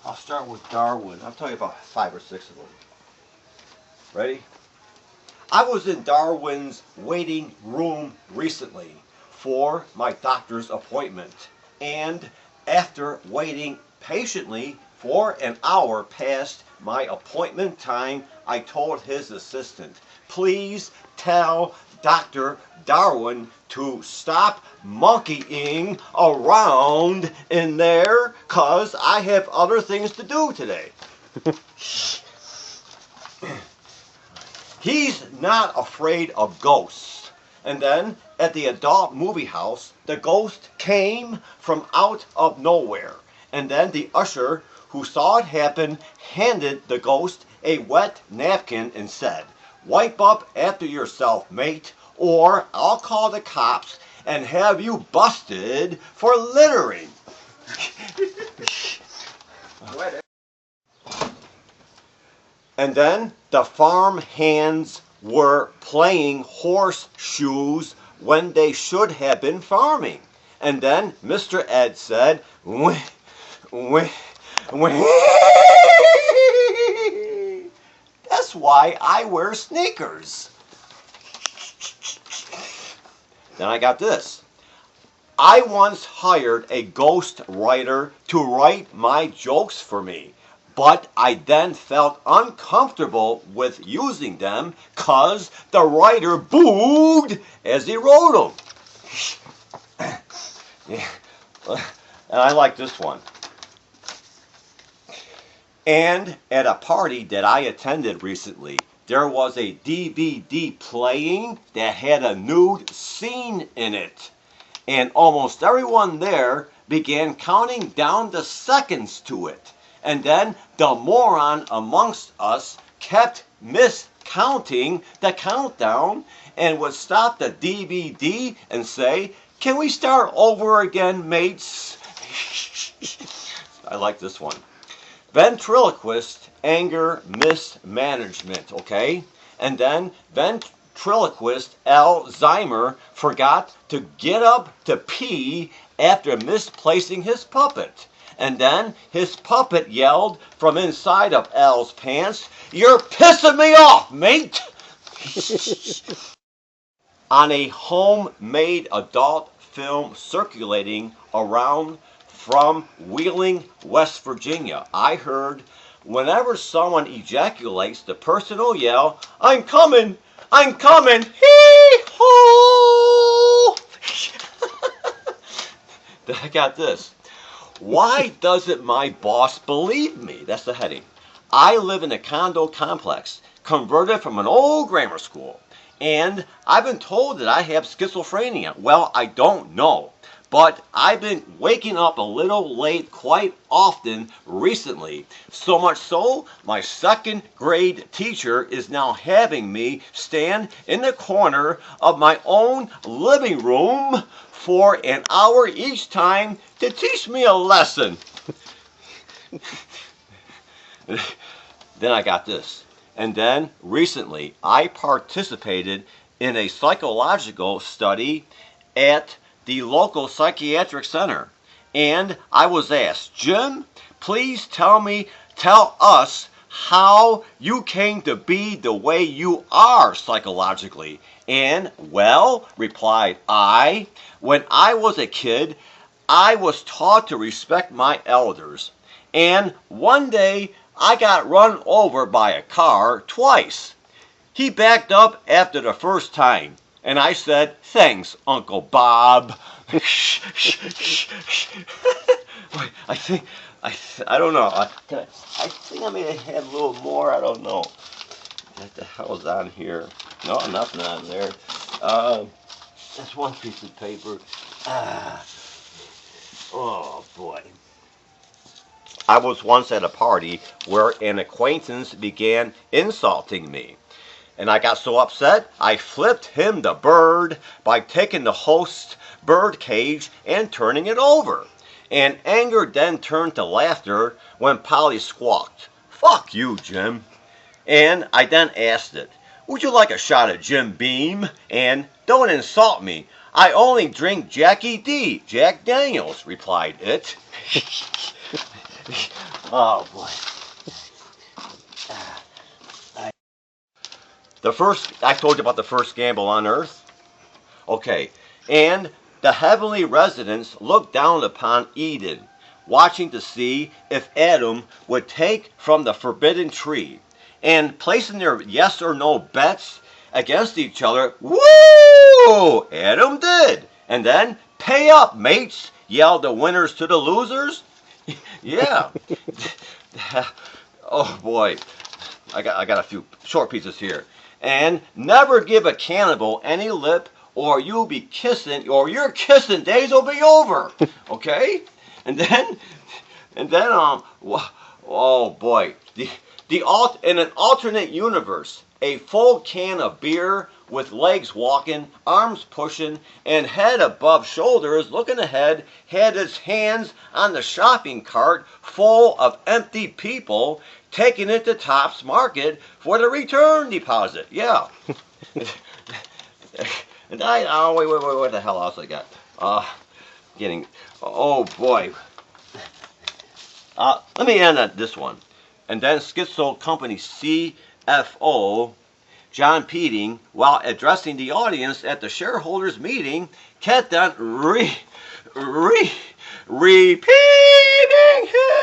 I'll start with Darwin. I'll tell you about 5 or 6 of them. Ready? I was in Darwin's waiting room recently for my doctor's appointment, and after waiting patiently for an hour past my appointment time, I told his assistant, please tell Dr. Darwin to stop monkeying around in there, 'cause I have other things to do today. He's not afraid of ghosts. And then at the adult movie house, the ghost came from out of nowhere. And then the usher who saw it happen handed the ghost a wet napkin and said, wipe up after yourself, mate, or I'll call the cops and have you busted for littering. And then the farm hands were playing horseshoes when they should have been farming. And then Mr. Ed said, wah, wah, wah. That's why I wear sneakers. Then I got this. I once hired a ghost writer to write my jokes for me, but I then felt uncomfortable with using them because the writer booed as he wrote them. Yeah. And I like this one. And at a party that I attended recently, there was a DVD playing that had a nude scene in it. And almost everyone there began counting down the seconds to it. And then the moron amongst us kept miscounting the countdown and would stop the DVD and say, can we start over again, mates? I like this one. Ventriloquist anger mismanagement, okay? And then ventriloquist Alzheimer forgot to get up to pee after misplacing his puppet. And then his puppet yelled from inside of Al's pants, you're pissing me off, mate! On a homemade adult film circulating around from Wheeling, West Virginia, I heard, whenever someone ejaculates, the person will yell, I'm coming, hee-haw! Then I got this. Why doesn't my boss believe me? That's the heading. I live in a condo complex, converted from an old grammar school, and I've been told that I have schizophrenia. Well, I don't know, but I've been waking up a little late quite often recently. So much so, my 2nd grade teacher is now having me stand in the corner of my own living room for an hour each time to teach me a lesson. Then I got this. And then recently I participated in a psychological study at the local psychiatric center. And I was asked, Jim, please tell us how you came to be the way you are psychologically. And, well, replied I, when I was a kid, I was taught to respect my elders. And one day, I got run over by a car twice. He backed up after the first time. And I said, thanks, Uncle Bob. I don't know. I think I may have a little more. I don't know. What the hell's on here? No, nothing on there. That's one piece of paper. Oh, boy. I was once at a party where an acquaintance began insulting me. And I got so upset, I flipped him the bird by taking the host's bird cage and turning it over. And anger then turned to laughter when Polly squawked, "Fuck you, Jim." And I then asked it, "Would you like a shot of Jim Beam?" And "Don't insult me. I only drink Jackie D, Jack Daniels," replied it. Oh boy. I told you about the first gamble on earth. Okay, and the heavenly residents looked down upon Eden, watching to see if Adam would take from the forbidden tree, and placing their yes or no bets against each other. Woo! Adam did. And then, pay up, mates, yelled the winners to the losers. Yeah. Oh boy. I got a few short pieces here. And never give a cannibal any lip, or you'll be kissing, or your kissing days will be over. Okay? And then oh boy, in an alternate universe, a full can of beer with legs walking, arms pushing, and head above shoulders looking ahead, had its hands on the shopping cart full of empty people, taking it to Tops Market for the return deposit. Yeah. And wait, what the hell else I got? Oh boy. Let me end on this one. And then Schizo Company CFO John Peeting, while addressing the audience at the shareholders meeting, kept on repeating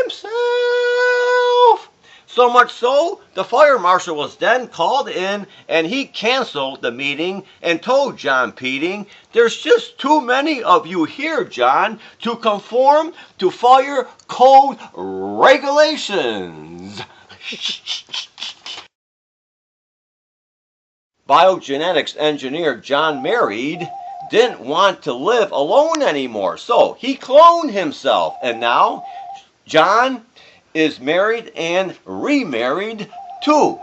himself. So much so, the fire marshal was then called in, and he canceled the meeting and told John Peeting, "There's just too many of you here, John, to conform to fire code regulations." Biogenetics engineer John Married didn't want to live alone anymore, so he cloned himself, and now John is married and remarried too.